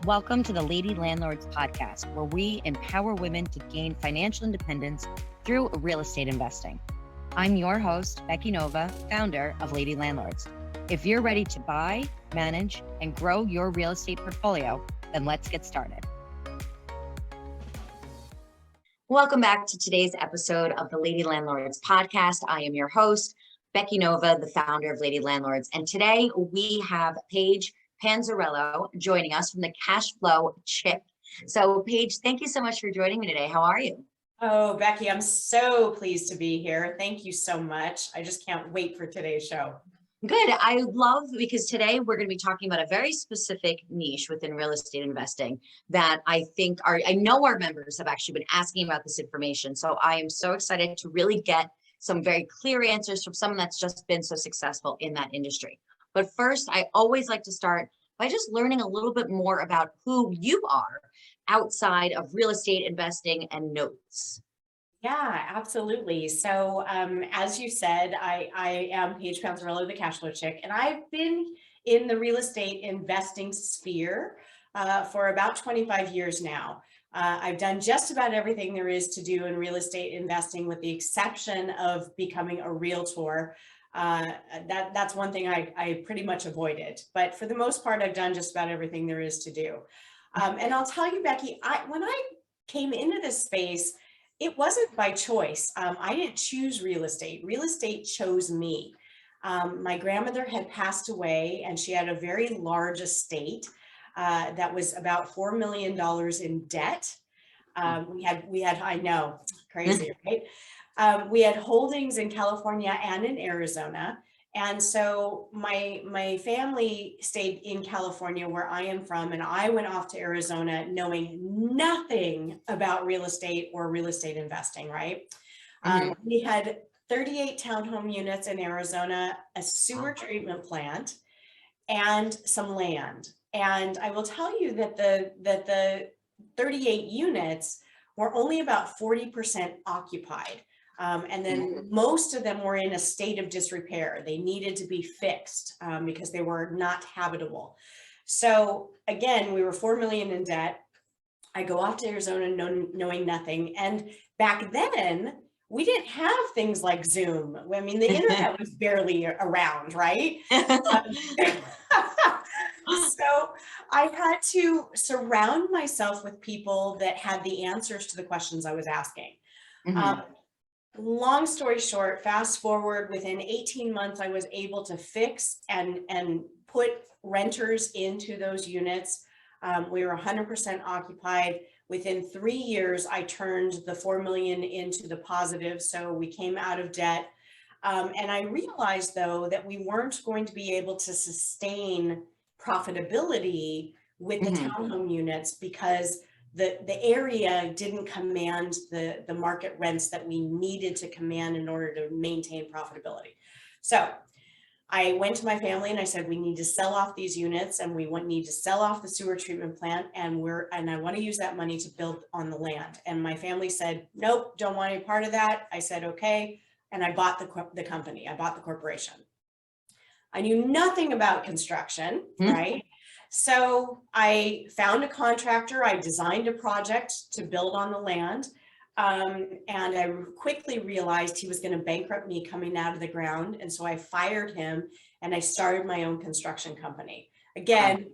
Welcome to the Lady Landlords podcast, where we empower women to gain financial independence through real estate investing. I'm your host, Becky Nova, founder of Lady Landlords. If you're ready to buy, manage, and grow your real estate portfolio, then let's get started. Welcome back to today's episode of the Lady Landlords podcast. I am your host, Becky Nova, the founder of Lady Landlords. And today we have Paige Panzarello joining us from the Cash Flow Chick. So Paige, thank you so much for joining me today. How are you? Oh, Becky, I'm so pleased to be here. Thank you so much. I just can't wait for today's show. Good. I love, because today we're going to be talking about a very specific niche within real estate investing that I know our members have actually been asking about this information. So I am so excited to really get some very clear answers from someone that's just been so successful in that industry. But first, I always like to start by just learning a little bit more about who you are outside of real estate investing and notes. Yeah, absolutely. So as you said, I am Paige Panzarello, the Cash Flow Chick, and I've been in the real estate investing sphere for about 25 years now. I've done just about everything there is to do in real estate investing, with the exception of becoming a realtor. That's one thing I pretty much avoided, but for the most part, I've done just about everything there is to do. And I'll tell you, Becky, when I came into this space, it wasn't by choice. I didn't choose real estate. Real estate chose me. My grandmother had passed away, and she had a very large estate that was about $4 million in debt. We had, I know, crazy, right? We had holdings in California and in Arizona. And so my family stayed in California, where I am from, and I went off to Arizona knowing nothing about real estate or real estate investing, right? We had 38 townhome units in Arizona, a sewer treatment plant, and some land. And I will tell you that the 38 units were only about 40% occupied. And then most of them were in a state of disrepair. They needed to be fixed because they were not habitable. So again, we were $4 million in debt. I go off to Arizona knowing nothing. And back then, we didn't have things like Zoom. I mean, the internet was barely around, right? So I had to surround myself with people that had the answers to the questions I was asking. Long story short, fast forward, within 18 months, I was able to fix and put renters into those units. We were 100% occupied. Within 3 years, I turned the 4 million into the positive. So we came out of debt. And I realized, though, that we weren't going to be able to sustain profitability with the townhome units, because the area didn't command the market rents that we needed to command in order to maintain profitability. So I went to my family and I said, we need to sell off these units, and we need to sell off the sewer treatment plant, and I want to use that money to build on the land. And my family said, nope, don't want any part of that. I said, okay. And I bought the company. I bought the corporation. I knew nothing about construction, right? So I found a contractor. I designed a project to build on the land. And I quickly realized he was going to bankrupt me coming out of the ground. And so I fired him and I started my own construction company. Again,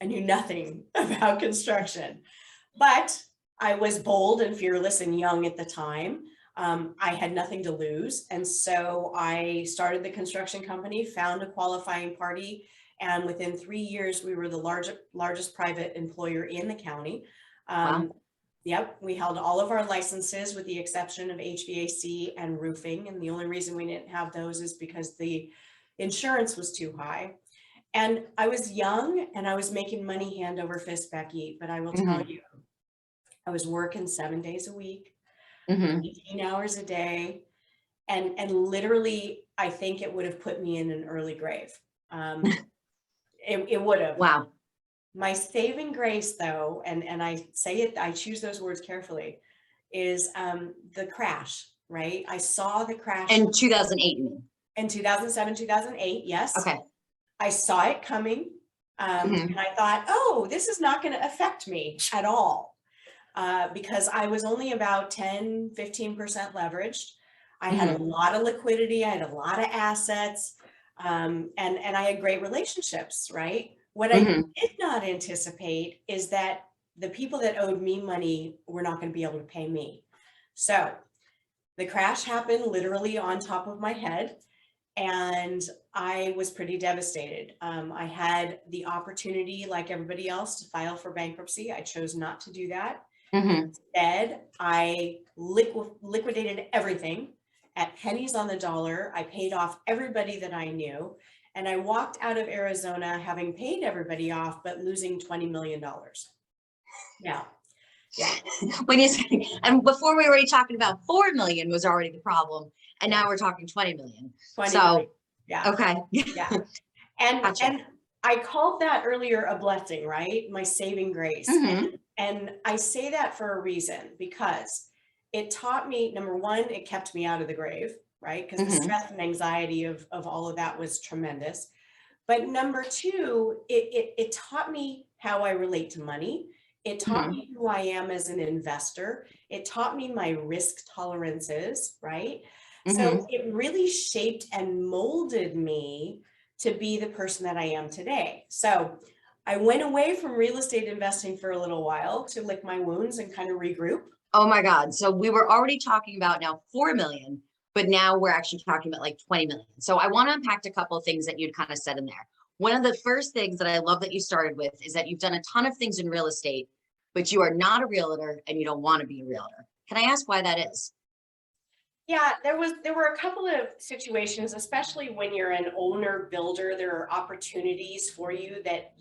I knew nothing about construction, but I was bold and fearless and young at the time. I had nothing to lose. And so I started the construction company, found a qualifying party, and within 3 years, we were the largest private employer in the county. Yep, we held all of our licenses with the exception of HVAC and roofing. And the only reason we didn't have those is because the insurance was too high. And I was young and I was making money hand over fist, Becky, but I will tell you, I was working 7 days a week, 18 hours a day. And literally, I think it would have put me in an early grave. It would have. Wow. My saving grace, though, and I say it, I choose those words carefully, is the crash, right? I saw the crash. In 2008. In 2007, 2008, yes. Okay. I saw it coming. Mhm. And I thought, oh, this is not going to affect me at all. Because I was only about 10, 15% leveraged. I had a Mhm. lot of liquidity. I had a lot of assets. And I had great relationships, right? What I Mhm. did not anticipate is that the people that owed me money were not going to be able to pay me. So the crash happened literally on top of my head, and I was pretty devastated. I had the opportunity, like everybody else, to file for bankruptcy. I chose not to do that. Mhm. Instead, I liquidated everything at pennies on the dollar. I paid off everybody that I knew, and I walked out of Arizona having paid everybody off, but losing $20 million. Now, yeah, When you say, and before we were already talking about 4 million was already the problem, and yeah, now we're talking 20 million. 20 million. So, Yeah, okay. yeah. And Gotcha. I called that earlier a blessing, right? My saving grace. Mhm. And I say that for a reason, because it taught me, number one, it kept me out of the grave, right? Because the Mhm. stress and anxiety of all of that was tremendous. But number two, it taught me how I relate to money. It taught Mhm. me who I am as an investor. It taught me my risk tolerances, right? So Mhm. it really shaped and molded me to be the person that I am today. So I went away from real estate investing for a little while to lick my wounds and kind of regroup. Oh my God. So we were already talking about now 4 million, but now we're actually talking about like 20 million. So I want to unpack a couple of things that you'd kind of said in there. One of the first things that I love that you started with is that you've done a ton of things in real estate, but you are not a realtor and you don't want to be a realtor. Can I ask why that is? Yeah, there were a couple of situations, especially when you're an owner builder, there are opportunities for you that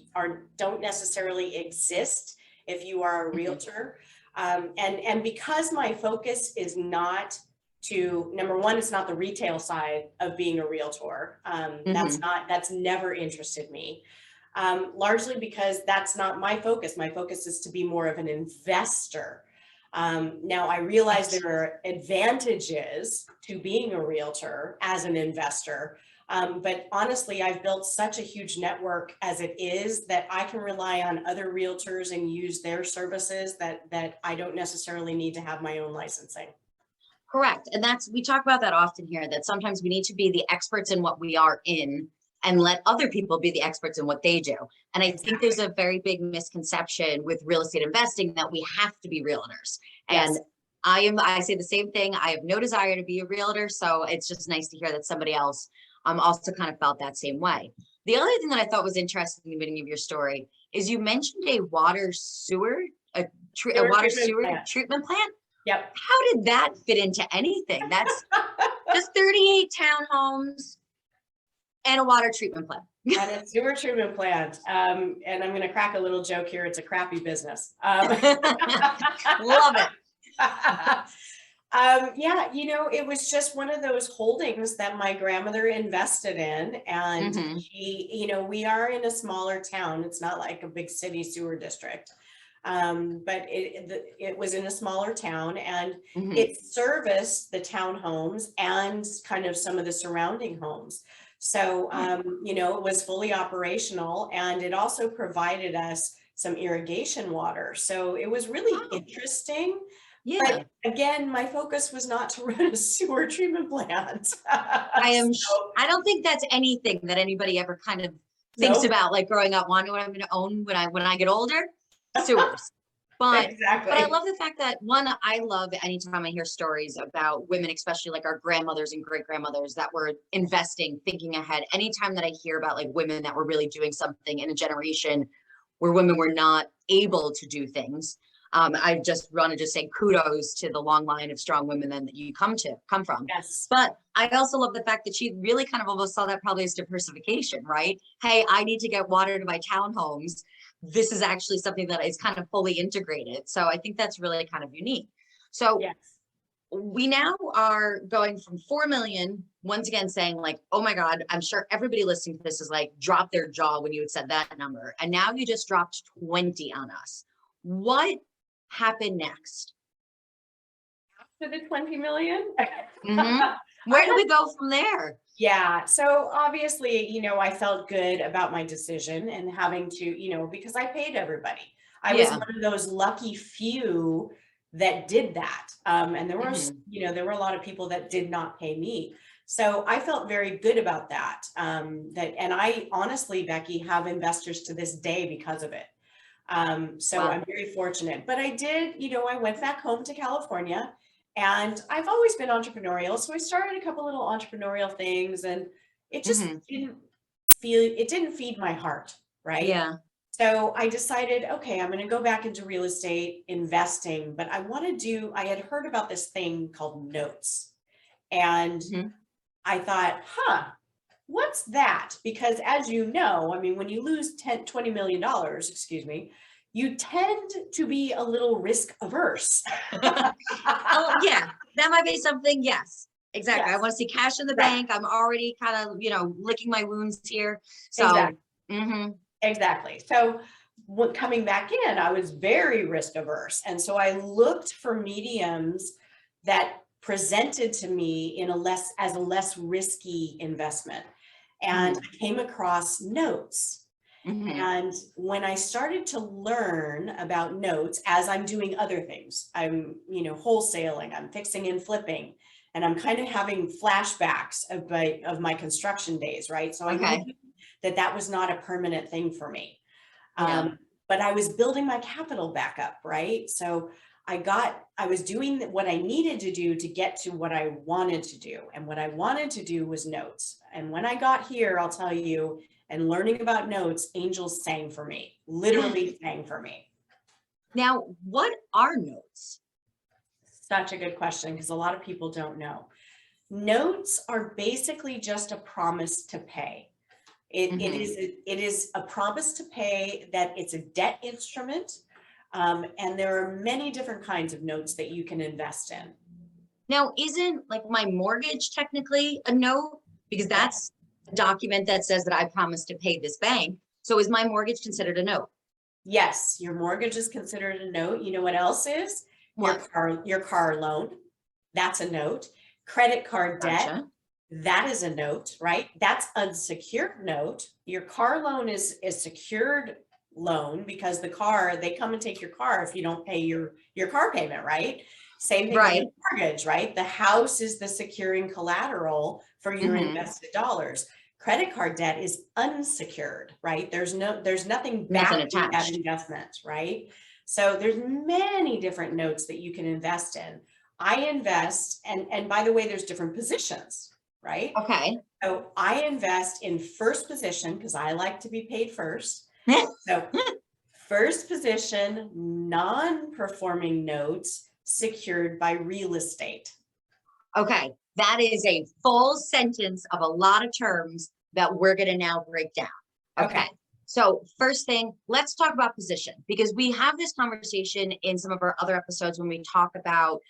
don't necessarily exist if you are a Mhm. realtor. And because my focus is not to, number one, it's not the retail side of being a realtor. Mhm. That's never interested me. Largely because that's not my focus. My focus is to be more of an investor. Now, I realize Right. there are advantages to being a realtor as an investor, but honestly, I've built such a huge network as it is that I can rely on other realtors and use their services that I don't necessarily need to have my own licensing. Correct. And that's, we talk about that often here, that sometimes we need to be the experts in what we are in and let other people be the experts in what they do. And I think there's Exactly. a very big misconception with real estate investing that we have to be realtors. And Yes. I say the same thing. I have no desire to be a realtor. So it's just nice to hear that somebody else also kind of felt that same way. The other thing that I thought was interesting in the beginning of your story is you mentioned a water sewer, a Sewer water treatment sewer plant. treatment plant. Yep. How did that fit into anything? That's just 38 townhomes and a water treatment plant. And a sewer treatment plant. And I'm going to crack a little joke here. It's a crappy business. Love it. Yeah, it was just one of those holdings that my grandmother invested in. And Hmm. she, we are in a smaller town. It's not like a big city sewer district. But it was in a smaller town, and Hmm. it serviced the townhomes and kind of some of the surrounding homes. So, it was fully operational, and it also provided us some irrigation water. So it was really Oh, interesting. yeah. But again, my focus was not to run a sewer treatment plant. So, I don't think that's anything that anybody ever kind of thinks nope, about, like growing up, wondering what I'm going to own when I get older. Sewers. But I exactly. love the fact that, one, I love anytime I hear stories about women, especially like our grandmothers and great grandmothers that were investing, thinking ahead. Anytime that I hear about like women that were really doing something in a generation where women were not able to do things, I just want to just say kudos to the long line of strong women then that you come from. Yes. But I also love the fact that she really kind of almost saw that probably as diversification, right? Hey, I need to get water to my townhomes. This is actually something that is kind of fully integrated. So I think that's really kind of unique. So Yes. we now are going from 4 million, once again saying like, oh my God, I'm sure everybody listening to this is like, drop their jaw when you had said that number. And now you just dropped 20 on us. What happened next? To the 20 million. Mm-hmm. Where I do we go from there? Yeah. So obviously, I felt good about my decision and having to, because I paid everybody. I was Yeah. one of those lucky few that did that. And there was, Mhm. there were a lot of people that did not pay me. So I felt very good about that. And I honestly, Becky, have investors to this day because of it. So Wow. I'm very fortunate, but I did, I went back home to California and I've always been entrepreneurial. So I started a couple little entrepreneurial things and it just Hmm. it didn't feed my heart. Right. Yeah. So I decided, okay, I'm going to go back into real estate investing, but I had heard about this thing called notes. And Mhm. I thought, what's that? Because as you know, I mean, when you lose $20 million, excuse me, you tend to be a little risk averse. Oh, yeah, that might be something. Yes, exactly. I Yes, want to see cash in the right. bank. I'm already kind of, licking my wounds here. Exactly. So, hmm Exactly. So coming back in, I was very risk averse. And so I looked for mediums that presented to me as a less risky investment. And hmm I came across notes. hmm And when I started to learn about notes, as I'm doing other things, I'm, wholesaling, I'm fixing and flipping, and I'm kind of having flashbacks of my construction days, right? So I knew okay, that was not a permanent thing for me. yeah, But I was building my capital back up, right? So I was doing what I needed to do to get to what I wanted to do. And what I wanted to do was notes. And when I got here, I'll tell you, and learning about notes, angels sang for me, literally sang for me. Now, what are notes? Such a good question because a lot of people don't know. Notes are basically just a promise to pay. Hmm. It is a promise to pay that it's a debt instrument. And there are many different kinds of notes that you can invest in. Now, isn't like my mortgage technically a note? Because Yeah. that's a document that says that I promised to pay this bank. So is my mortgage considered a note? Yes, your mortgage is considered a note. You know what else is? What? Your car loan. That's a note. Credit card debt. Gotcha. That is a note, right? That's unsecured note. Your car loan is a secured loan because they come and take your car if you don't pay your car payment, right? Same thing with Right. the mortgage, right? The house is the securing collateral for your Hmm. invested dollars. Credit card debt is unsecured, right? There's nothing Nothing backing that attached. investment, right? So there's many different notes that you can invest in. I invest, and by the way, there's different positions, right? Okay. So I invest in first position because I like to be paid first. So first position, non-performing notes secured by real estate. Okay, that is a full sentence of a lot of terms that we're going to now break down. Okay. Okay, so first thing, let's talk about position because we have this conversation in some of our other episodes when we talk about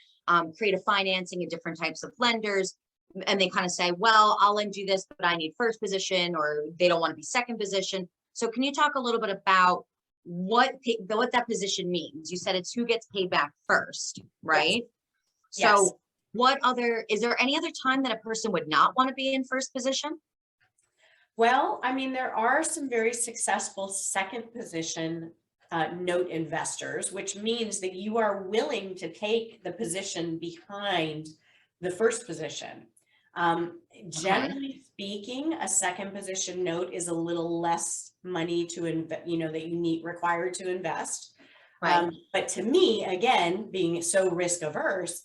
creative financing and different types of lenders. And they kind of say, well, I'll lend you this, but I need first position, or they don't want to be second position. So can you talk a little bit about what that position means? You said it's who gets paid back first, Yes. right? Yes. So is there any other time that a person would not want to be in first position? Well, I mean, there are some very successful second position note investors, which means that you are willing to take the position behind the first position. Okay, Generally speaking, a second position note is a little less money to invest, that you need required to invest. right. But to me, again, being so risk averse,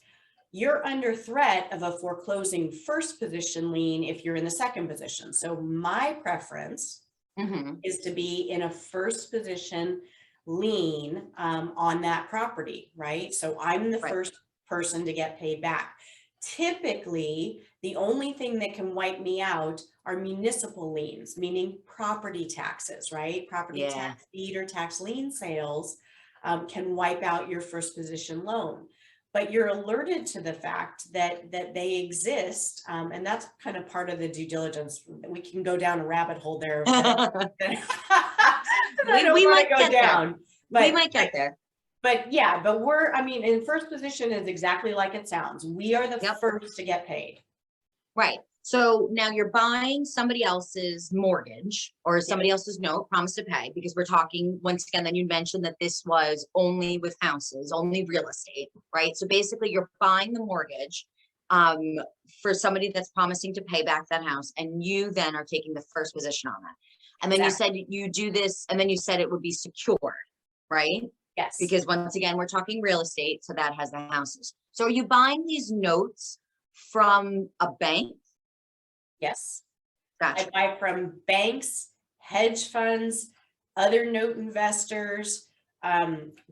you're under threat of a foreclosing first position lien if you're in the second position. So my preference Hmm. is to be in a first position lien on that property, right? So I'm the Right. first person to get paid back. Typically, the only thing that can wipe me out are municipal liens, meaning property taxes, right? Property Yeah. tax deed or tax lien sales can wipe out your first position loan. But you're alerted to the fact that they exist, and that's kind of part of the due diligence. We can go down a rabbit hole there that I don't We want might to go get there. down. We But might get there. yeah, but I mean, in first position is exactly like it sounds. We are the Yep. first to get paid. Right. So now you're buying somebody else's mortgage or somebody else's note, promise to pay, because we're talking, once again, then you mentioned that this was only with houses, only real estate, right? So basically you're buying the mortgage for somebody that's promising to pay back that house, and you then are taking the first position on that. And then you said you do this, and then you said it would be secured, right? Yes. Because once again, we're talking real estate, so that has the houses. So are you buying these notes from a bank? Yes. Gotcha. I buy from banks, hedge funds, other note investors,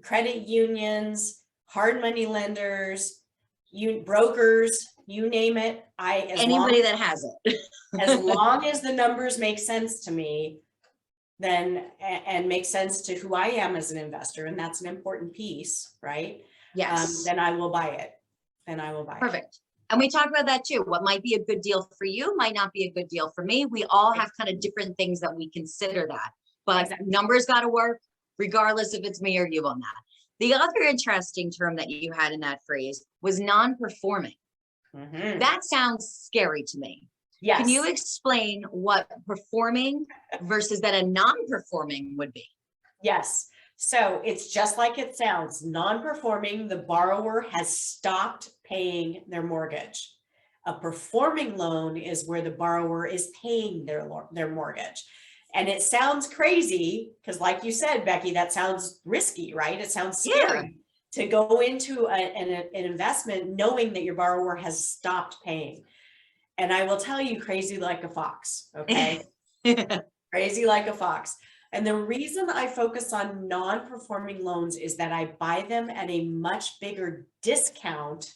credit unions, hard money lenders, brokers, you name it. Anybody that has it. As long as the numbers make sense to me, then, and make sense to who I am as an investor, and that's an important piece, right? Yes. Then I will buy it. Then I will buy it. Perfect. And we talked about that too. What might be a good deal for you might not be a good deal for me. We all have kind of different things that we consider that, but numbers got to work regardless if it's me or you on that. The other interesting term that you had in that phrase was non-performing. That sounds scary to me. Yes. Can you explain what performing versus that a non-performing would be? Yes. So it's just like it sounds. Non-performing, the borrower has stopped paying their mortgage. A performing loan is where the borrower is paying their mortgage. And it sounds crazy because, like you said, Becky, that sounds risky, right? It sounds scary to go into an investment knowing that your borrower has stopped paying. And I will tell you, crazy like a fox, okay? Crazy like a fox. And the reason I focus on non-performing loans is that I buy them at a much bigger discount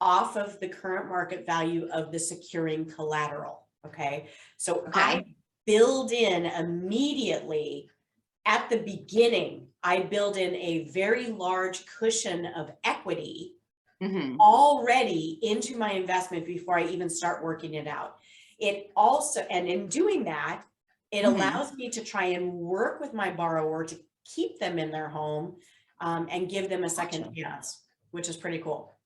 off of the current market value of the securing collateral, okay? So I build in immediately at the beginning, I build in a very large cushion of equity already into my investment before I even start working it out. It also, and in doing that, it allows me to try and work with my borrower to keep them in their home and give them a second chance, which is pretty cool.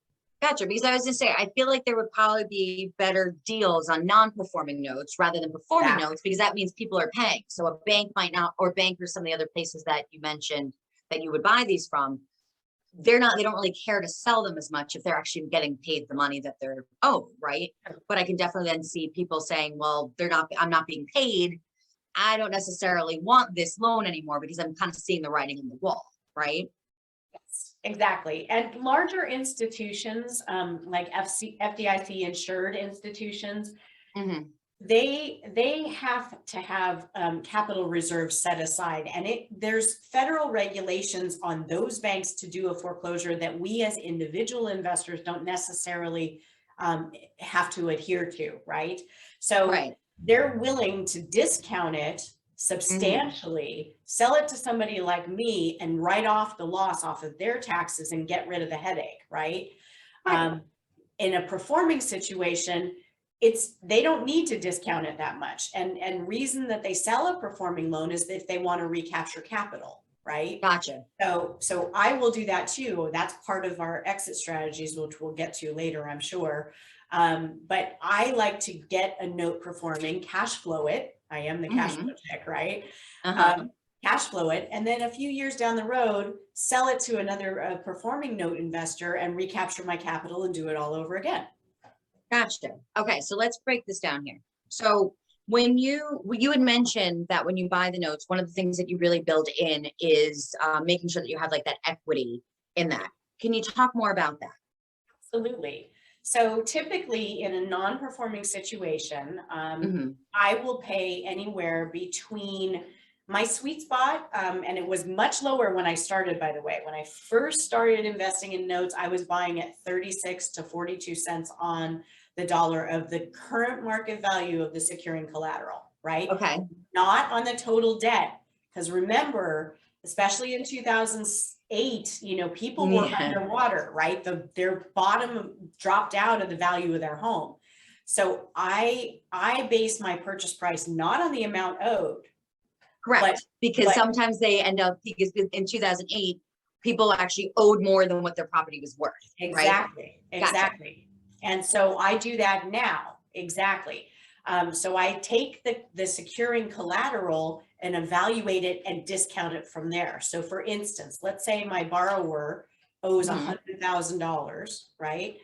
Gotcha. Because I was going to say, I feel like there would probably be better deals on non-performing notes rather than performing notes, because that means people are paying. So a bank might not, or bank or some of the other places that you mentioned that you would buy these from, they don't really care to sell them as much if they're actually getting paid the money that they're owed, right? But I can definitely then see people saying, well, I'm not being paid. I don't necessarily want this loan anymore because I'm kind of seeing the writing on the wall, right? Yes, exactly. And larger institutions, like FDIC insured institutions, they have to have capital reserves set aside, and there's federal regulations on those banks to do a foreclosure that we as individual investors don't necessarily have to adhere to, right? So they're willing to discount it substantially, sell it to somebody like me and write off the loss off of their taxes and get rid of the headache, right? In a performing situation, they don't need to discount it that much. And reason that they sell a performing loan is if they want to recapture capital, right? Gotcha. So I will do that too. That's part of our exit strategies, which we'll get to later, I'm sure. But I like to get a note performing, cash flow it. I am the cash flow chick, right? Cash flow it. And then a few years down the road, sell it to another performing note investor and recapture my capital and do it all over again. Gotcha. Okay, so let's break this down here. So when you had mentioned that when you buy the notes, one of the things that you really build in is making sure that you have like that equity in that. Can you talk more about that? Absolutely. So typically in a non-performing situation, I will pay anywhere between my sweet spot, and it was much lower when I started, by the way. When I first started investing in notes, I was buying at 36 to 42 cents on the dollar of the current market value of the securing collateral, right? Okay. Not on the total debt. Because remember, especially in 2008, people were underwater, right? Their bottom dropped out of the value of their home. So I base my purchase price not on the amount owed. Correct. Because sometimes they end up, because in 2008, people actually owed more than what their property was worth. Exactly. Right? Exactly. Gotcha. And so I do that now. exactly. So I take the securing collateral and evaluate it and discount it from there. So for instance, let's say my borrower owes $100,000, right?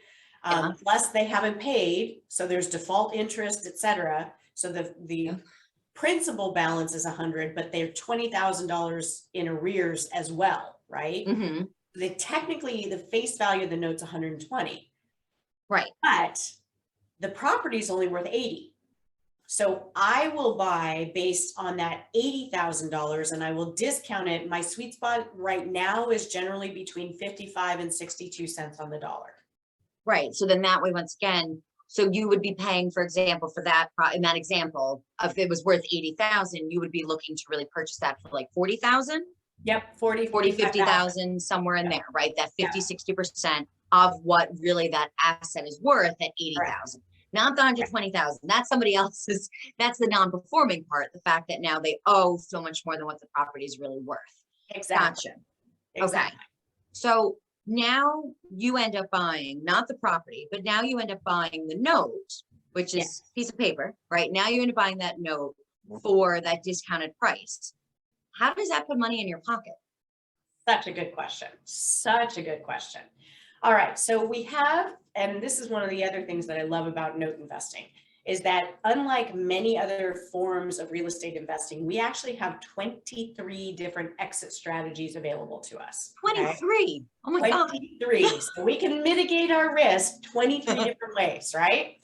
Plus they haven't paid, so there's default interest, et cetera. So the principal balance is 100, but they're $20,000 in arrears as well, right? Technically the face value of the note's 120. Right. But the property is only worth 80. So I will buy based on that $80,000 and I will discount it. My sweet spot right now is generally between 55 and 62 cents on the dollar. Right. So then that way, once again, so you would be paying, for example, for that, in that example, if it was worth 80,000, you would be looking to really purchase that for like 40,000? Yep. 40, 50,000, somewhere in there, right? That 50, 60% of what really that asset is worth at 80,000. Not the 120,000. That's somebody else's. That's the non-performing part. The fact that now they owe so much more than what the property is really worth. Exactly. Gotcha. Exactly. Okay. So now you end up buying not the property, but now you end up buying the note, which is a piece of paper, right? Now you end up buying that note for that discounted price. How does that put money in your pocket? Such a good question. Such a good question. All right. So we have, and this is one of the other things that I love about note investing, is that unlike many other forms of real estate investing, we actually have 23 different exit strategies available to us. 23. Okay? Oh my 23. God. So we can mitigate our risk 23 different ways, right?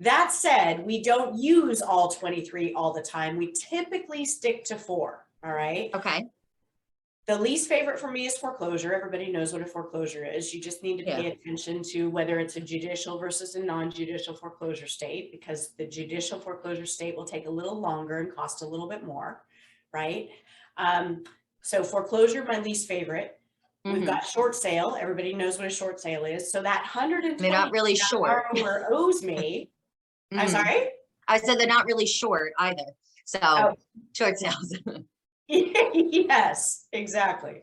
That said, we don't use all 23 all the time. We typically stick to 4. All right. Okay. The least favorite for me is foreclosure. Everybody knows what a foreclosure is. You just need to pay attention to whether it's a judicial versus a non-judicial foreclosure state, because the judicial foreclosure state will take a little longer and cost a little bit more, right? So foreclosure, my least favorite. We've got short sale. Everybody knows what a short sale is. So that 120 they're not really short. Borrower owes me. I'm sorry? I said they're not really short either. So short sales. Yes, exactly.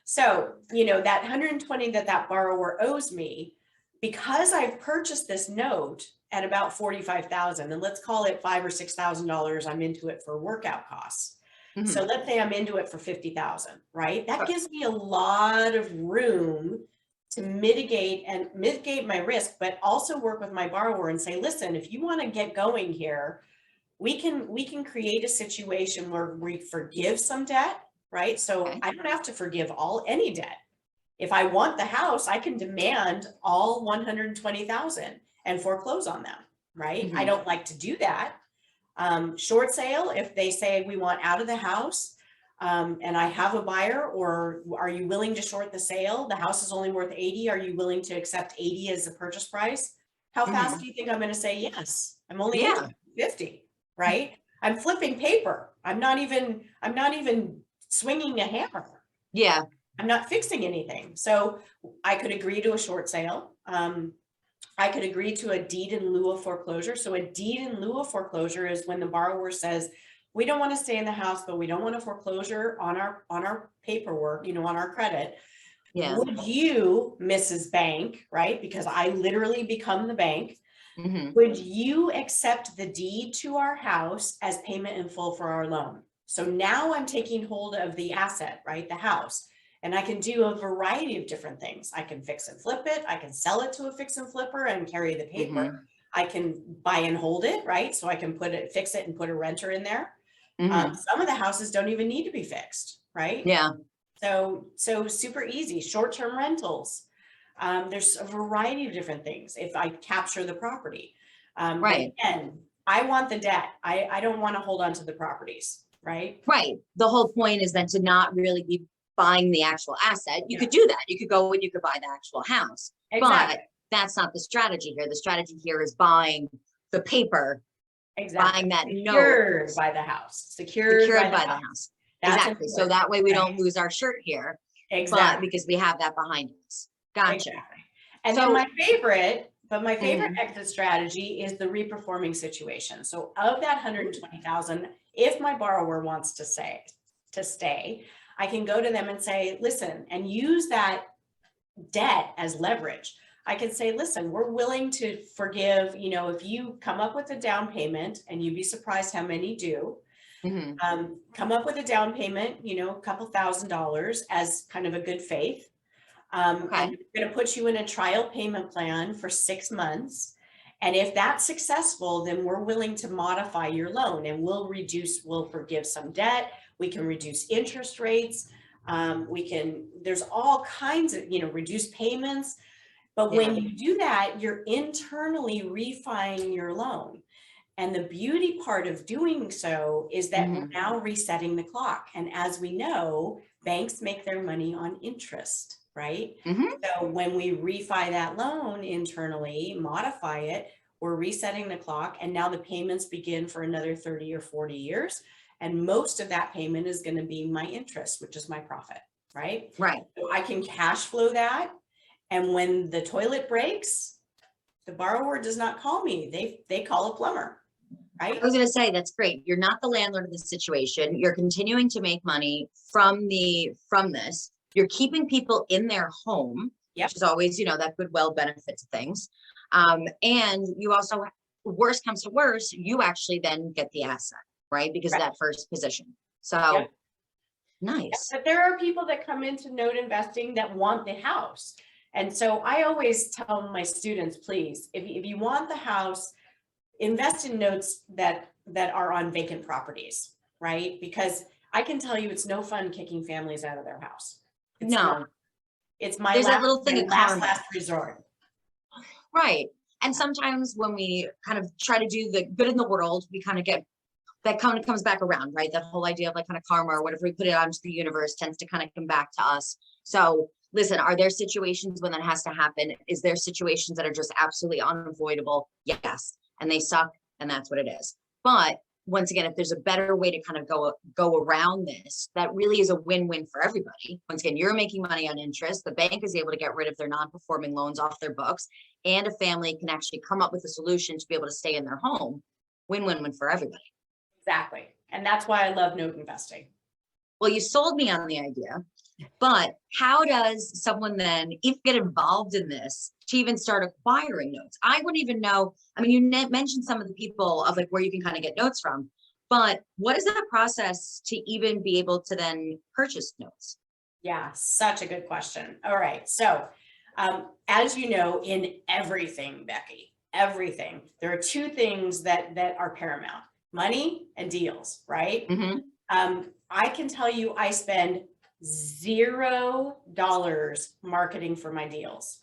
So, that 120 that borrower owes me, because I've purchased this note at about 45,000, and let's call it $5,000 or $6,000, I'm into it for workout costs. So let's say I'm into it for 50,000, right? That gives me a lot of room to mitigate my risk, but also work with my borrower and say, listen, if you want to get going here, we can create a situation where we forgive some debt, right? So I don't have to forgive any debt. If I want the house, I can demand all 120,000 and foreclose on them, right? I don't like to do that. Short sale, if they say we want out of the house, and I have a buyer, or are you willing to short the sale? The house is only worth 80. Are you willing to accept 80 as the purchase price? How fast do you think I'm going to say yes? I'm only 50. Right? I'm flipping paper. I'm not even swinging a hammer. Yeah. I'm not fixing anything. So I could agree to a short sale. I could agree to a deed in lieu of foreclosure. So a deed in lieu of foreclosure is when the borrower says, we don't want to stay in the house, but we don't want a foreclosure on our paperwork, on our credit. Yeah. Would you, Mrs. Bank, right? Because I literally become the bank. Would you accept the deed to our house as payment in full for our loan? So now I'm taking hold of the asset, right? The house. And I can do a variety of different things. I can fix and flip it. I can sell it to a fix and flipper and carry the paper. I can buy and hold it, right? So I can fix it and put a renter in there. Some of the houses don't even need to be fixed, right? Yeah. So super easy. Short-term rentals. There's a variety of different things if I capture the property. Right. Again, I want the debt. I don't want to hold on to the properties, right? Right. The whole point is then to not really be buying the actual asset. You could do that. You could go and you could buy the actual house. Exactly. But that's not the strategy here. The strategy here is buying the paper. Exactly. Buying that secured by the house. Secured by the house. Exactly. Important. So that way we don't lose our shirt here. Exactly. Because we have that behind us. Gotcha. Exactly. And then my favorite exit strategy is the reperforming situation. So of that 120,000, if my borrower wants to stay, I can go to them and say, listen, and use that debt as leverage. I can say, listen, we're willing to forgive, if you come up with a down payment, and you'd be surprised how many do, come up with a down payment, a couple $1,000s as kind of a good faith. And we're going to put you in a trial payment plan for 6 months. And if that's successful, then we're willing to modify your loan, and we'll forgive some debt. We can reduce interest rates. There's all kinds of, reduce payments. But when you do that, you're internally refining your loan. And the beauty part of doing so is that we're now resetting the clock. And as we know, banks make their money on interest, right? So when we refi that loan internally, modify it, we're resetting the clock. And now the payments begin for another 30 or 40 years. And most of that payment is going to be my interest, which is my profit, right? Right. So I can cash flow that. And when the toilet breaks, the borrower does not call me. They call a plumber, right? I was going to say, that's great. You're not the landlord of the situation. You're continuing to make money from this. You're keeping people in their home, which is always, that goodwill benefits of things. And you also, worst comes to worst, you actually then get the asset, right? Because of that first position. So nice. But there are people that come into note investing that want the house. And so I always tell my students, please, if you want the house, invest in notes that are on vacant properties, right? Because I can tell you, it's no fun kicking families out of their house. It's not. It's my last resort. Right. And sometimes when we kind of try to do the good in the world, we kind of get, that kind of comes back around, right? That whole idea of like kind of karma, or whatever we put it out into the universe, tends to kind of come back to us. So listen, are there situations when that has to happen? Is there situations that are just absolutely unavoidable? Yes. And they suck, and that's what it is. But once again, if there's a better way to kind of go around this, that really is a win-win for everybody. Once again, you're making money on interest. The bank is able to get rid of their non-performing loans off their books, and a family can actually come up with a solution to be able to stay in their home. Win-win-win for everybody. Exactly. And that's why I love note investing. Well, you sold me on the idea, but how does someone then get involved in this to even start acquiring notes? I wouldn't even know. I mean, you mentioned some of the people of like where you can kind of get notes from, but what is that process to even be able to then purchase notes? Yeah, such a good question. All right. So as you know, in everything, Becky, everything, there are two things that are paramount: money and deals, right? I can tell you, I spend $0 marketing for my deals.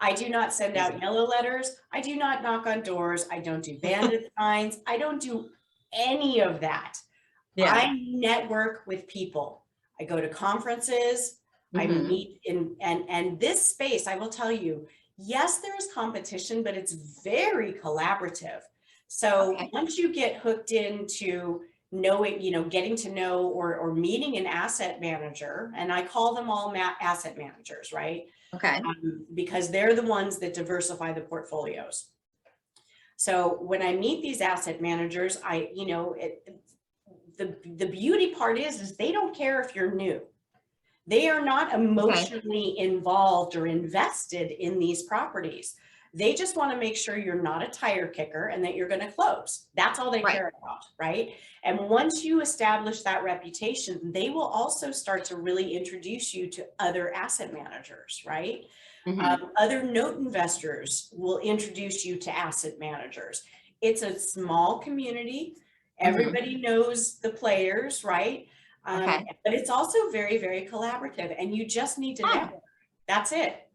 I do not send out yellow letters. I do not knock on doors. I don't do bandit signs. I don't do any of that. I network with people. I go to conferences. I meet and this space, I will tell you, yes, there is competition, but it's very collaborative. So once you get hooked into knowing, getting to know or meeting an asset manager, and I call them all asset managers, right? Because they're the ones that diversify the portfolios. So when I meet these asset managers, the beauty part is they don't care if you're new. They are not emotionally involved or invested in these properties. They just want to make sure you're not a tire kicker and that you're going to close. That's all they care about, right? And once you establish that reputation, they will also start to really introduce you to other asset managers, right? Other note investors will introduce you to asset managers. It's a small community. Everybody knows the players, right? But it's also very, very collaborative, and you just need to network. That's it.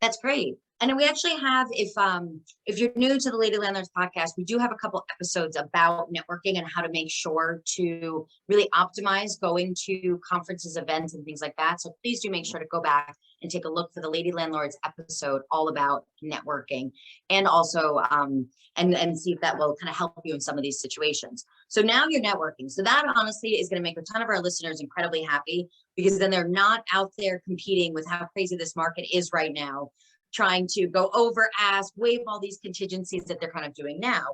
That's great. And we actually have, if you're new to the Lady Landlords podcast, we do have a couple episodes about networking and how to make sure to really optimize going to conferences, events, and things like that. So please do make sure to go back and take a look for the Lady Landlords episode all about networking, and also and see if that will kind of help you in some of these situations. So now you're networking. So that honestly is going to make a ton of our listeners incredibly happy, because then they're not out there competing with how crazy this market is right now, trying to go over, ask, waive all these contingencies that they're kind of doing now.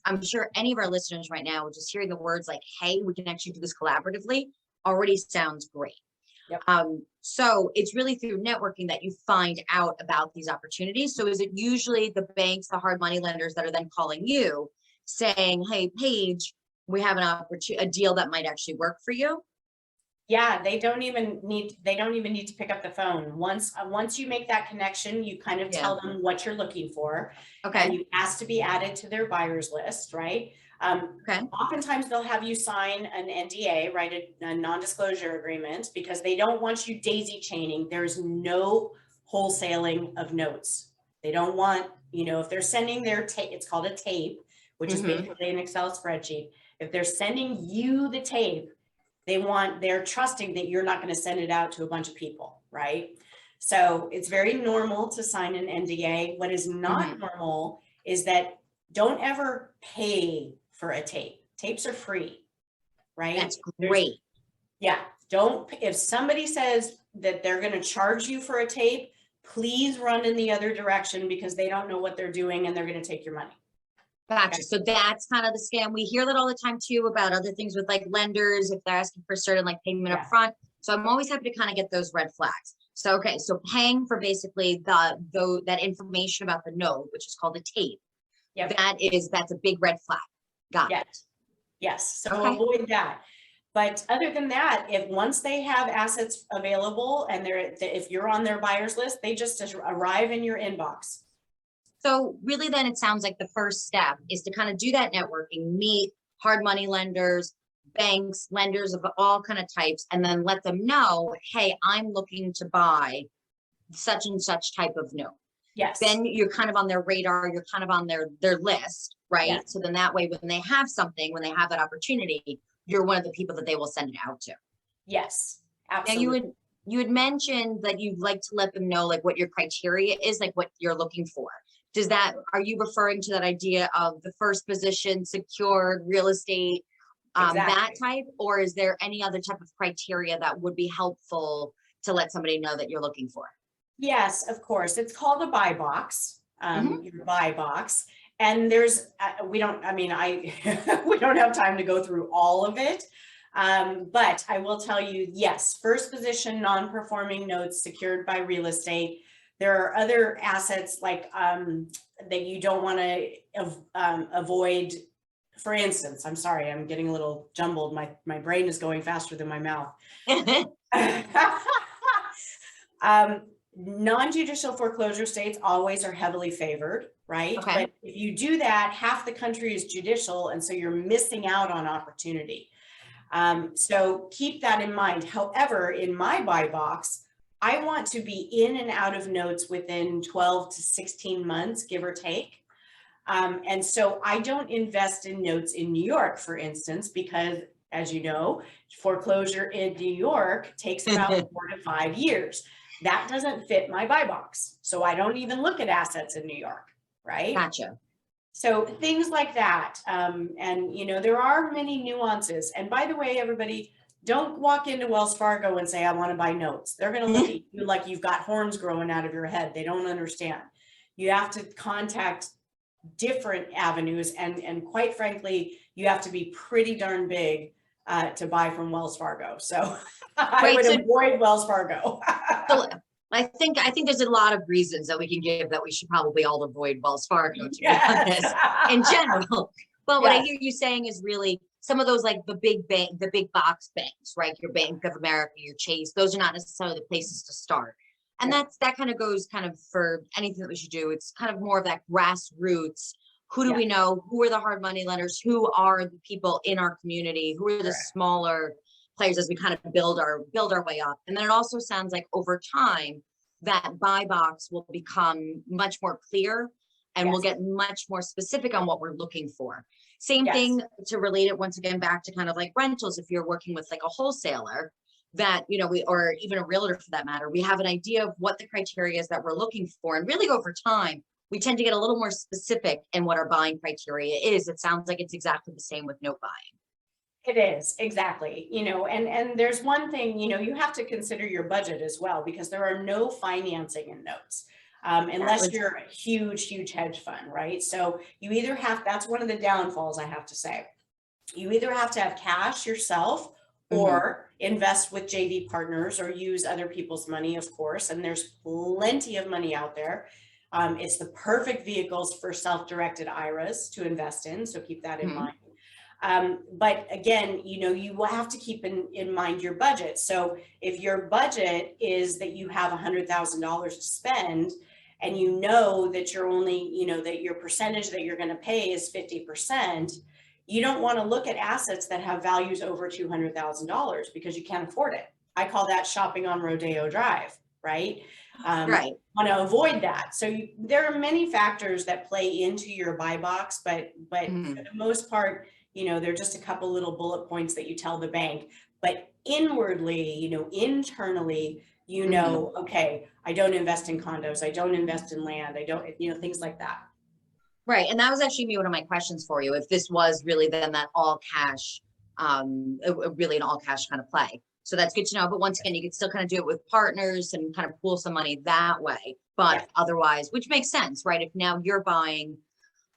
I'm sure any of our listeners right now, just hearing the words like, hey, we can actually do this collaboratively, already sounds great. Yep. So it's really through networking that you find out about these opportunities. So is it usually the banks, the hard money lenders that are then calling you saying, hey, Paige, we have an opportunity, a deal that might actually work for you? Yeah, they don't even need to pick up the phone. Once you make that connection, you kind of tell them what you're looking for. Okay. And you ask to be added to their buyers list, right? Okay. Oftentimes they'll have you sign an NDA, right? A non-disclosure agreement, because they don't want you daisy chaining. There's no wholesaling of notes. They don't want, if they're sending their tape, it's called a tape, which is basically an Excel spreadsheet. If they're sending you the tape, they're trusting that you're not going to send it out to a bunch of people, right? So it's very normal to sign an NDA. What is not normal is that don't ever pay for a tape. Tapes are free, right? That's great. If somebody says that they're going to charge you for a tape, please run in the other direction, because they don't know what they're doing and they're going to take your money. Gotcha. So that's kind of the scam. We hear that all the time too about other things with like lenders, if they're asking for certain like payment up front. So I'm always happy to kind of get those red flags. So, okay. So paying for basically that information about the note, which is called a tape. Yep. That's a big red flag. Got it. Yes. So avoid that. But other than that, once they have assets available and if you're on their buyers list, they just arrive in your inbox. So really then it sounds like the first step is to kind of do that networking, meet hard money lenders, banks, lenders of all kind of types, and then let them know, hey, I'm looking to buy such and such type of note. Yes. Then you're kind of on their radar, you're kind of on their list, right? Yes. So then that way, when they have something, when they have that opportunity, you're one of the people that they will send it out to. Yes, absolutely. Now you had mentioned that you'd like to let them know like what your criteria is, like what you're looking for. Are you referring to that idea of the first position, secured real estate, that type, or is there any other type of criteria that would be helpful to let somebody know that you're looking for? Yes, of course. It's called a buy box, your buy box. And there's, we don't have time to go through all of it. But I will tell you, yes, first position, non-performing notes secured by real estate. There are other assets like that you don't want to avoid. For instance, I'm sorry, I'm getting a little jumbled. My brain is going faster than my mouth. Non-judicial foreclosure states always are heavily favored, right? Okay. But if you do that, half the country is judicial, and so you're missing out on opportunity. So keep that in mind. However, in my buy box, I want to be in and out of notes within 12 to 16 months, give or take. And so I don't invest in notes in New York, for instance, because as you know, foreclosure in New York takes about 4 to 5 years. That doesn't fit my buy box. So I don't even look at assets in New York, right? Gotcha. So things like that. And, there are many nuances. And by the way, everybody, don't walk into Wells Fargo and say, I want to buy notes. They're going to look at you like you've got horns growing out of your head. They don't understand. You have to contact different avenues. And quite frankly, you have to be pretty darn big to buy from Wells Fargo. So I would avoid Wells Fargo. So I think there's a lot of reasons that we can give that we should probably all avoid Wells Fargo, to be honest, in general. But what I hear you saying is really some of those, like the big box banks, right? Your Bank of America, your Chase, those are not necessarily the places to start. And that kind of goes kind of for anything that we should do. It's kind of more of that grassroots. Who do we know? Who are the hard money lenders? Who are the people in our community? Who are the smaller players as we kind of build our way up? And then it also sounds like over time that buy box will become much more clear and we'll get much more specific on what we're looking for. Same thing to relate it once again back to kind of like rentals. If you're working with like a wholesaler that, or even a realtor for that matter, we have an idea of what the criteria is that we're looking for. And really over time, we tend to get a little more specific in what our buying criteria is. It sounds like it's exactly the same with note buying. It is, exactly. And there's one thing, you have to consider your budget as well, because there are no financing in notes. Unless you're a huge hedge fund, right? So you either that's one of the downfalls, I have to say. You either have to have cash yourself, or invest with JV partners or use other people's money, of course. And there's plenty of money out there. It's the perfect vehicles for self-directed IRAs to invest in. So keep that in mind. But again, you will have to keep in mind your budget. So if your budget is that you have $100,000 to spend, and you know that you're only, that your percentage that you're going to pay is 50%, you don't want to look at assets that have values over $200,000 because you can't afford it. I call that shopping on Rodeo Drive, right? Right. Want to avoid that. So there are many factors that play into your buy box, but for the most part, they're just a couple little bullet points that you tell the bank. But inwardly, internally, okay, I don't invest in condos, I don't invest in land, I don't, things like that. Right. And that was actually one of my questions for you. If this was really then that all cash, really an all cash kind of play. So that's good to know. But once again, you can still kind of do it with partners and kind of pool some money that way. But otherwise, which makes sense, right? If now you're buying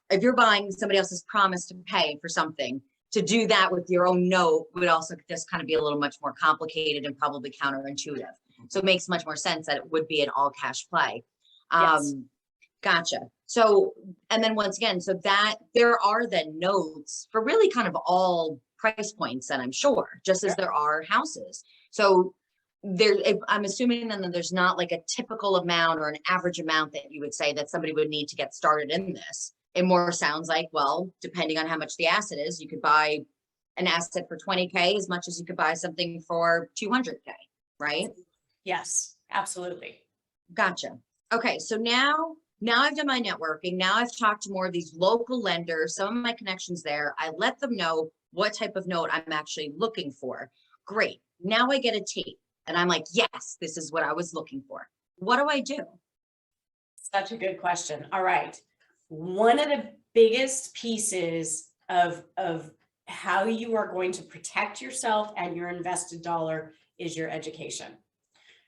somebody else's promise to pay for something, to do that with your own note would also just kind of be a little much more complicated and probably counterintuitive. So it makes much more sense that it would be an all cash play. Gotcha. So, and then once again, so that there are then notes for really kind of all price points, and I'm sure, just as there are houses. So I'm assuming then that there's not like a typical amount or an average amount that you would say that somebody would need to get started in this. It more sounds like, well, depending on how much the asset is, you could buy an asset for 20K as much as you could buy something for 200K, right? Yes, absolutely. Gotcha. Okay. So now I've done my networking. Now I've talked to more of these local lenders, some of my connections there. I let them know what type of note I'm actually looking for. Great. Now I get a tape and I'm like, yes, this is what I was looking for. What do I do? Such a good question. All right. One of the biggest pieces of how you are going to protect yourself and your invested dollar is your education.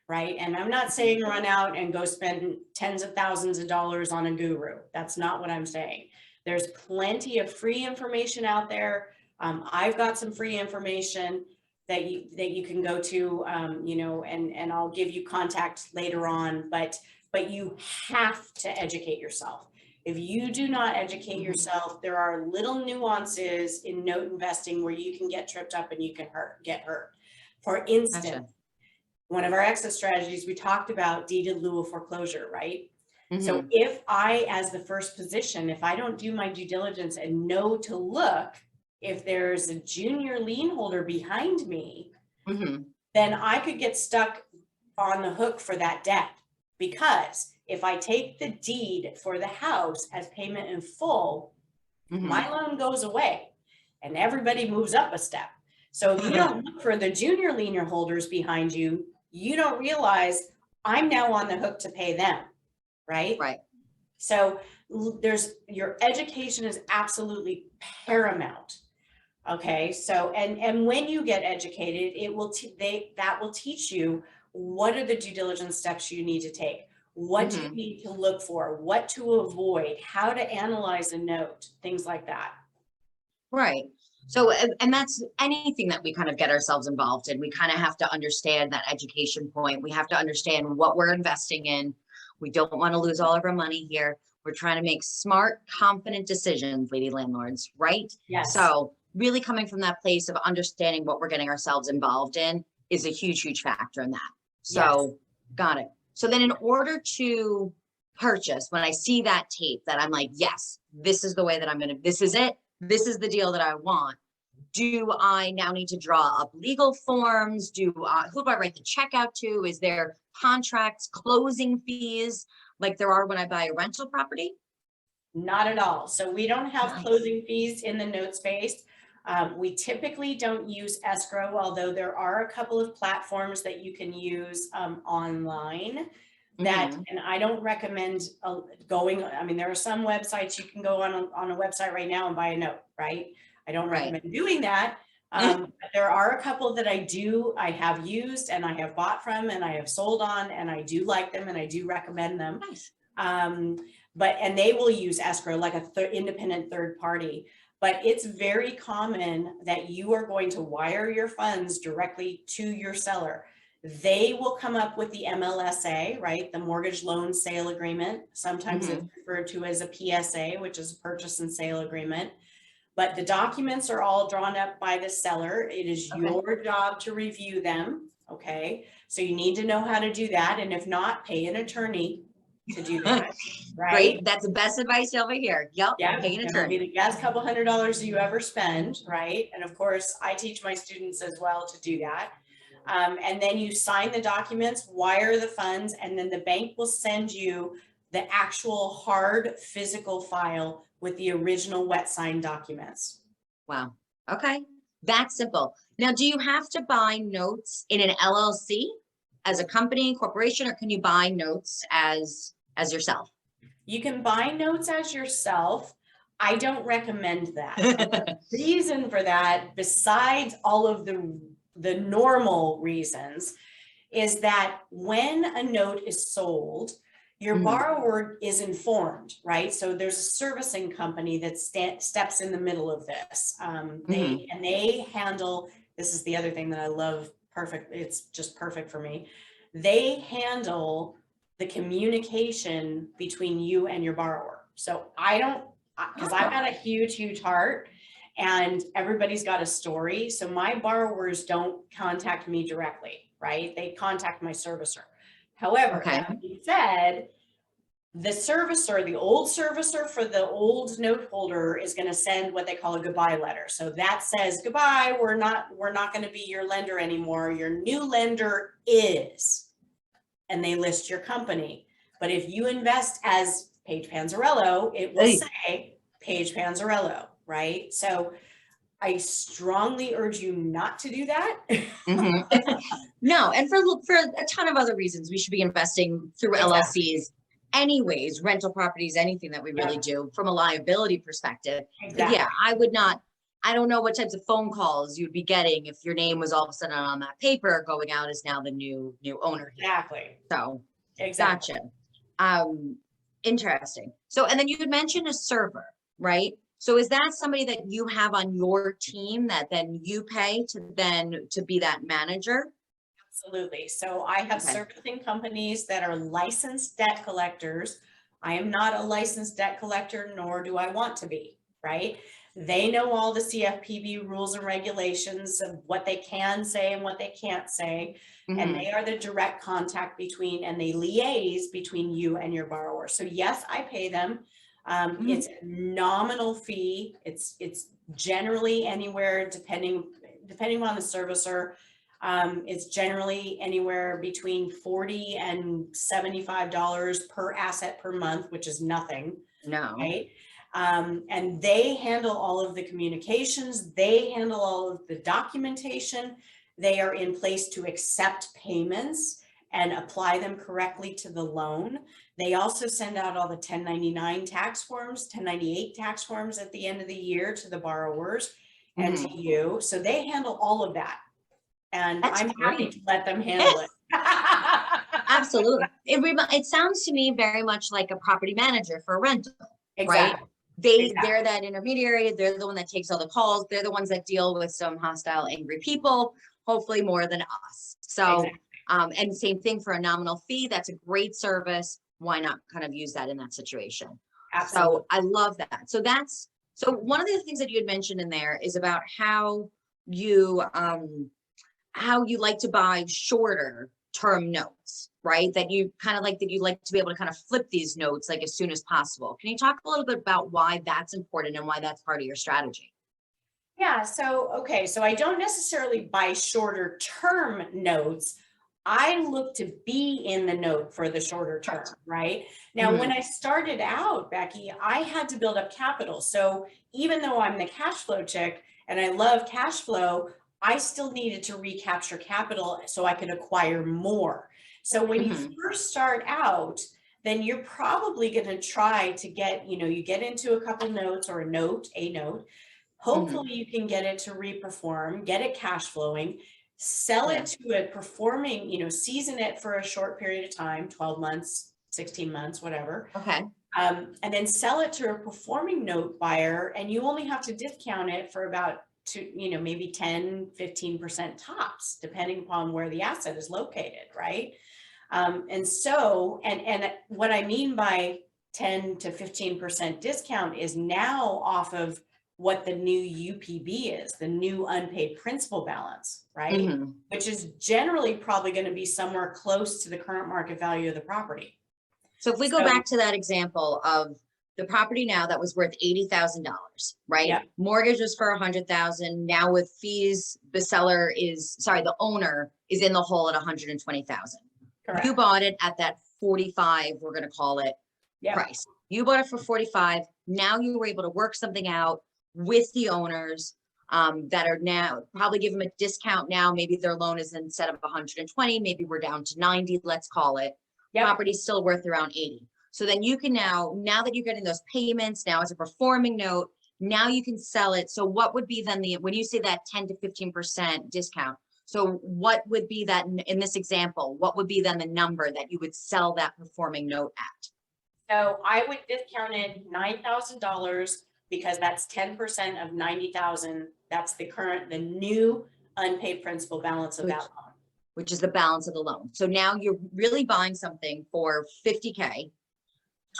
Right. And I'm not saying run out and go spend tens of thousands of dollars on a guru. That's not what I'm saying. There's plenty of free information out there. I've got some free information that you can go to, and I'll give you contact later on, but you have to educate yourself. If you do not educate yourself, there are little nuances in note investing where you can get tripped up and you can get hurt. For instance, one of our exit strategies, we talked about deeded lieu of foreclosure, right? So if I, as the first position, if I don't do my due diligence and know to look, if there's a junior lien holder behind me, then I could get stuck on the hook for that debt. Because if I take the deed for the house as payment in full, my loan goes away and everybody moves up a step. So if you don't look for the junior lien holders behind you, you don't realize I'm now on the hook to pay them, right? Right. So your education is absolutely paramount. Okay. So, and when you get educated, that will teach you what are the due diligence steps you need to take, what do you need to look for, what to avoid, how to analyze a note, things like that. Right. So, and that's anything that we kind of get ourselves involved in. We kind of have to understand that education point. We have to understand what we're investing in. We don't want to lose all of our money here. We're trying to make smart, confident decisions, lady landlords, right? Yes. So really coming from that place of understanding what we're getting ourselves involved in is a huge, huge factor in that. So got it. So then in order to purchase, when I see that tape that I'm like, yes, this is the way that I'm going to, this is it. This is the deal that I want. Do I now need to draw up legal forms? Who do I write the check out to? Is there contracts, closing fees like there are when I buy a rental property? Not at all. So we don't have closing fees in the note space. We typically don't use escrow, although there are a couple of platforms that you can use online that, and I don't recommend going, I mean, there are some websites you can go on a website right now and buy a note, right? I don't recommend doing that. But there are a couple that I have used and I have bought from and I have sold on, and I do like them and I do recommend them. Nice. And they will use escrow like independent third party. but it's very common that you are going to wire your funds directly to your seller. They will come up with the MLSA, right? The mortgage loan sale agreement. Sometimes it's referred to as a PSA, which is a purchase and sale agreement. But the documents are all drawn up by the seller. It is your job to review them. Okay. So you need to know how to do that. And if not, pay an attorney to do that. Right. Great. That's the best advice over here. Yep. Yeah. Pay an It'll be attorney. the best couple $100s you ever spend. Right. And of course, I teach my students as well to do that. And then you sign the documents, wire the funds, and then the bank will send you the actual hard physical file with the original wet sign documents. Wow. Okay. That's simple. Now, do you have to buy notes in an LLC as a company, corporation, or can you buy notes as yourself? You can buy notes as yourself. I don't recommend that. The reason for that, besides all of the normal reasons, is that when a note is sold, your borrower is informed, right? So there's a servicing company that steps in the middle of this. They handle, this is the other thing that I love, perfect, it's just perfect for me. They handle the communication between you and your borrower. So I don't, because I've got a huge heart and everybody's got a story. So my borrowers don't contact me directly, right? They contact my servicer. However, that being said, the servicer, the old servicer for the old note holder is going to send what they call a goodbye letter. So that says, goodbye, we're not going to be your lender anymore. Your new lender is, and they list your company. But if you invest as Paige Panzarello, it will say Paige Panzarello, right? So I strongly urge you not to do that. No, and for a ton of other reasons, we should be investing through LLCs anyways, rental properties, anything that we really do from a liability perspective. But yeah, I don't know what types of phone calls you'd be getting if your name was all of a sudden on that paper going out as now the new owner. Exactly. So gotcha. Interesting. So, and then you had mentioned a server, right? So is that somebody that you have on your team that then you pay to be that manager? Absolutely. So I have servicing companies that are licensed debt collectors. I am not a licensed debt collector, nor do I want to be, right? They know all the CFPB rules and regulations of what they can say and what they can't say. And they are the direct contact between, and they liaise between you and your borrower. So yes, I pay them. It's a nominal fee. It's generally anywhere, depending on the servicer. It's generally anywhere between $40 and $75 per asset per month, which is nothing. No. Right. And they handle all of the communications. They handle all of the documentation. They are in place to accept payments and apply them correctly to the loan. They also send out all the 1099 tax forms, 1098 tax forms at the end of the year to the borrowers and to you. So they handle all of that. And I'm happy to let them handle it. Absolutely. It sounds to me very much like a property manager for a rental, right? They're that intermediary. They're the one that takes all the calls. They're the ones that deal with some hostile, angry people, hopefully more than us. So, and same thing for a nominal fee. That's a great service. Why not kind of use that in that situation? Absolutely. So I love that. So one of the things that you had mentioned in there is about how you like to buy shorter term notes, right? That you like to be able to kind of flip these notes like as soon as possible. Can you talk a little bit about why that's important and why that's part of your strategy? Yeah. So I don't necessarily buy shorter term notes. I look to be in the note for the shorter term, right? Now, when I started out, Becky, I had to build up capital. So even though I'm the cash flow chick and I love cash flow, I still needed to recapture capital so I could acquire more. So when you first start out, then you're probably going to try to get, you get into a couple notes or a note. Hopefully you can get it to reperform, get it cash flowing, sell it to a performing, season it for a short period of time, 12 months, 16 months, whatever. And then sell it to a performing note buyer, and you only have to discount it for about maybe 10-15% tops, depending upon where the asset is located, right? And what I mean by 10 to 15% discount is now off of what the new UPB is, the new unpaid principal balance, right? Mhm. Which is generally probably going to be somewhere close to the current market value of the property. So if we go back to that example of the property now that was worth $80,000, right? Yeah. Mortgage was for 100,000. Now with fees, the owner is in the hole at 120,000. Correct. You bought it at that 45, we're going to call it, Yep. price. You bought it for 45. Now you were able to work something out with the owners that are now probably give them a discount now. Maybe their loan is instead of 120, maybe we're down to 90, let's call it. Yep. Property's still worth around 80. So then you can now that you're getting those payments, now it's a performing note, now you can sell it. So what would be then when you say that 10 to 15% discount? So what would be that in this example, what would be then the number that you would sell that performing note at? So I would discount it $9,000 because that's 10% of 90,000. That's the new unpaid principal balance of that loan. Which is the balance of the loan. So now you're really buying something for 50K,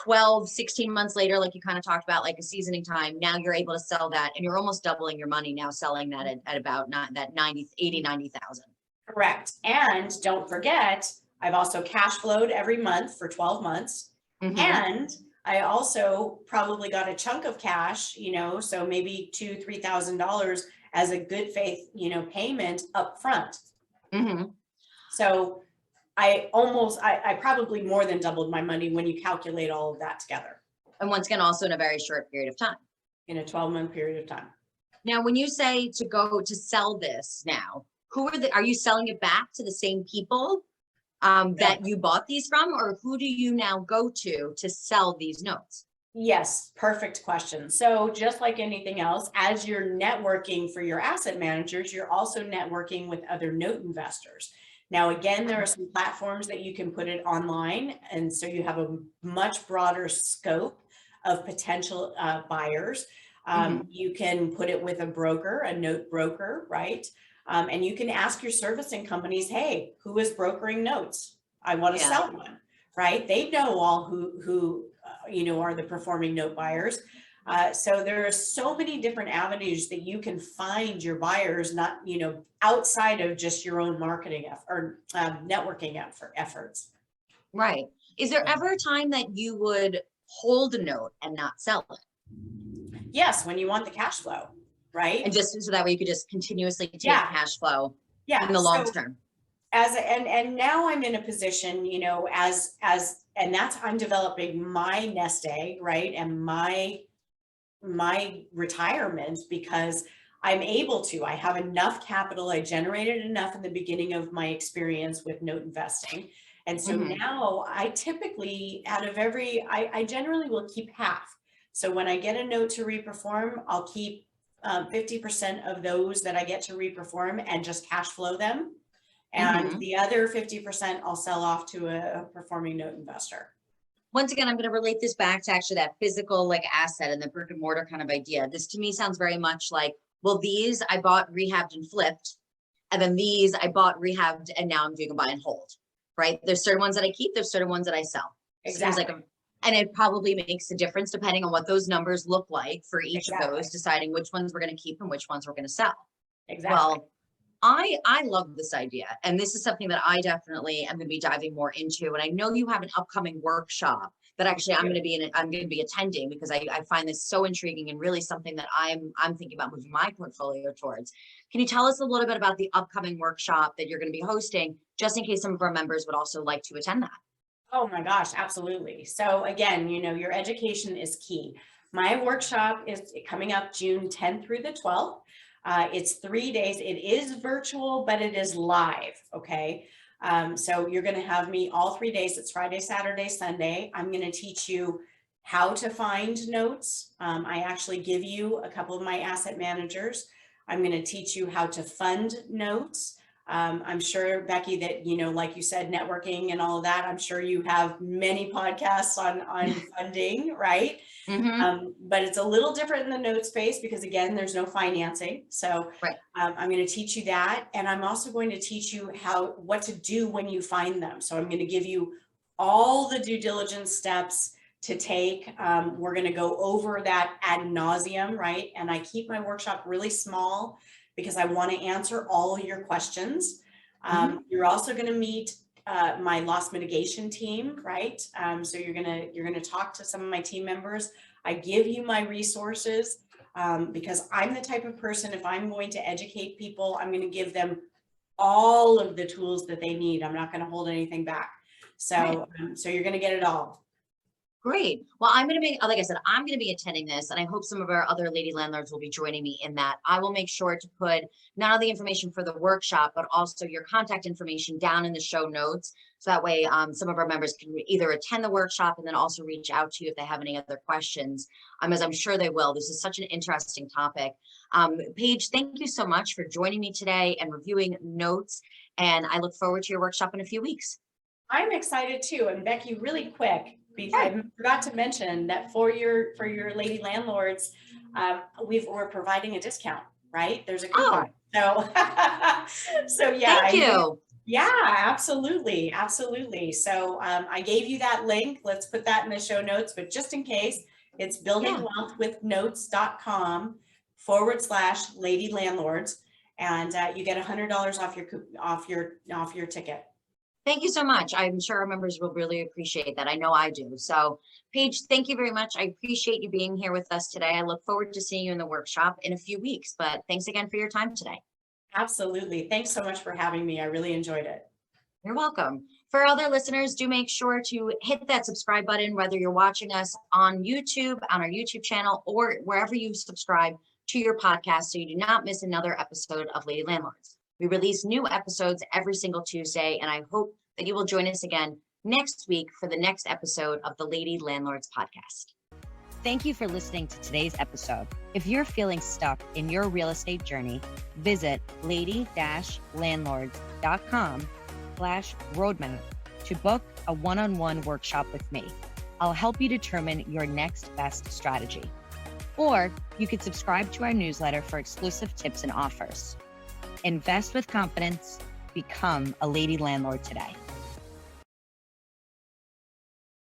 12, 16 months later, like you kind of talked about, like a seasoning time. Now you're able to sell that and you're almost doubling your money now selling that at about that 90,000. Correct. And don't forget, I've also cash flowed every month for 12 months. Mm-hmm. And I also probably got a chunk of cash, so maybe $2,000-3,000 as a good faith, payment up front. Mm-hmm. So I probably more than doubled my money when you calculate all of that together. And once again, also in a very short period of time. In a 12-month period of time. Now, when you say to sell this now, are you selling it back to the same people that you bought these from, or who do you now go to sell these notes? Yes, perfect question. So just like anything else, as you're networking for your asset managers, you're also networking with other note investors. Now, again, there are some platforms that you can put it online. And so you have a much broader scope of potential buyers. You can put it with a broker, a note broker, right? And you can ask your servicing companies, hey, who is brokering notes? I want to sell one, right? They know all who are the performing note buyers. So there are so many different avenues that you can find your buyers, not, outside of just your own marketing or networking efforts. Right. Is there ever a time that you would hold a note and not sell it? Yes, when you want the cash flow, right? And just so that way you could just continuously take cash flow in the long term. And now I'm in a position, I'm developing my nest egg, right? And my retirement, because I have enough capital. I generated enough in the beginning of my experience with note investing. And so now I typically, I generally will keep half. So when I get a note to reperform, I'll keep 50% of those that I get to reperform and just cash flow them. And the other 50% I'll sell off to a performing note investor. Once again, I'm going to relate this back to actually that physical asset and the brick and mortar kind of idea. This to me sounds very much like, well, these I bought, rehabbed, and flipped. And then these I bought, rehabbed, and now I'm doing a buy and hold, right? There's certain ones that I keep. There's certain ones that I sell. Exactly. And it probably makes a difference depending on what those numbers look like for each of those, deciding which ones we're going to keep and which ones we're going to sell. Exactly. Well, I love this idea. And this is something that I definitely am going to be diving more into. And I know you have an upcoming workshop that actually I'm going to be attending, because I find this so intriguing and really something that I'm thinking about moving my portfolio towards. Can you tell us a little bit about the upcoming workshop that you're going to be hosting, just in case some of our members would also like to attend that? Oh my gosh, absolutely. So again, your education is key. My workshop is coming up June 10th through the 12th. It's 3 days. It is virtual, but it is live. Okay. So you're going to have me all 3 days. It's Friday, Saturday, Sunday. I'm going to teach you how to find notes. I actually give you a couple of my asset managers. I'm going to teach you how to fund notes. I'm sure, Becky, that, like you said, networking and all of that, I'm sure you have many podcasts on funding, right? Mhm. But it's a little different in the note space because, again, there's no financing. So Right. I'm going to teach you that. And I'm also going to teach you what to do when you find them. So I'm going to give you all the due diligence steps to take. We're going to go over that ad nauseum, right? And I keep my workshop really small because I want to answer all of your questions. You're also going to meet my loss mitigation team, right? So you're gonna talk to some of my team members. I give you my resources because I'm the type of person, if I'm going to educate people, I'm going to give them all of the tools that they need. I'm not going to hold anything back. So, so you're going to get it all. Great. Well, I'm going to be, like I said, I'm going to be attending this, and I hope some of our other lady landlords will be joining me in that. I will make sure to put not only the information for the workshop, but also your contact information down in the show notes. So that way, some of our members can either attend the workshop and then also reach out to you if they have any other questions, as I'm sure they will. This is such an interesting topic. Paige, thank you so much for joining me today and reviewing notes. And I look forward to your workshop in a few weeks. I'm excited too. And Becky, really quick, because I forgot to mention that for your lady landlords, we're providing a discount, right? There's a coupon. So, so yeah. Thank you. Yeah, absolutely. Absolutely. So I gave you that link. Let's put that in the show notes, but just in case, it's buildingwealthwithnotes.com/lady landlords. And you get $100 off your ticket. Thank you so much. I'm sure our members will really appreciate that. I know I do. So, Paige, thank you very much. I appreciate you being here with us today. I look forward to seeing you in the workshop in a few weeks, but thanks again for your time today. Absolutely. Thanks so much for having me. I really enjoyed it. You're welcome. For other listeners, do make sure to hit that subscribe button, whether you're watching us on YouTube, on our YouTube channel, or wherever you subscribe to your podcast, so you do not miss another episode of Lady Landlords. We release new episodes every single Tuesday, and I hope that you will join us again next week for the next episode of the Lady Landlords podcast. Thank you for listening to today's episode. If you're feeling stuck in your real estate journey, visit lady-landlords.com/roadmap to book a one-on-one workshop with me. I'll help you determine your next best strategy. Or you could subscribe to our newsletter for exclusive tips and offers. Invest with confidence. Become a lady landlord today.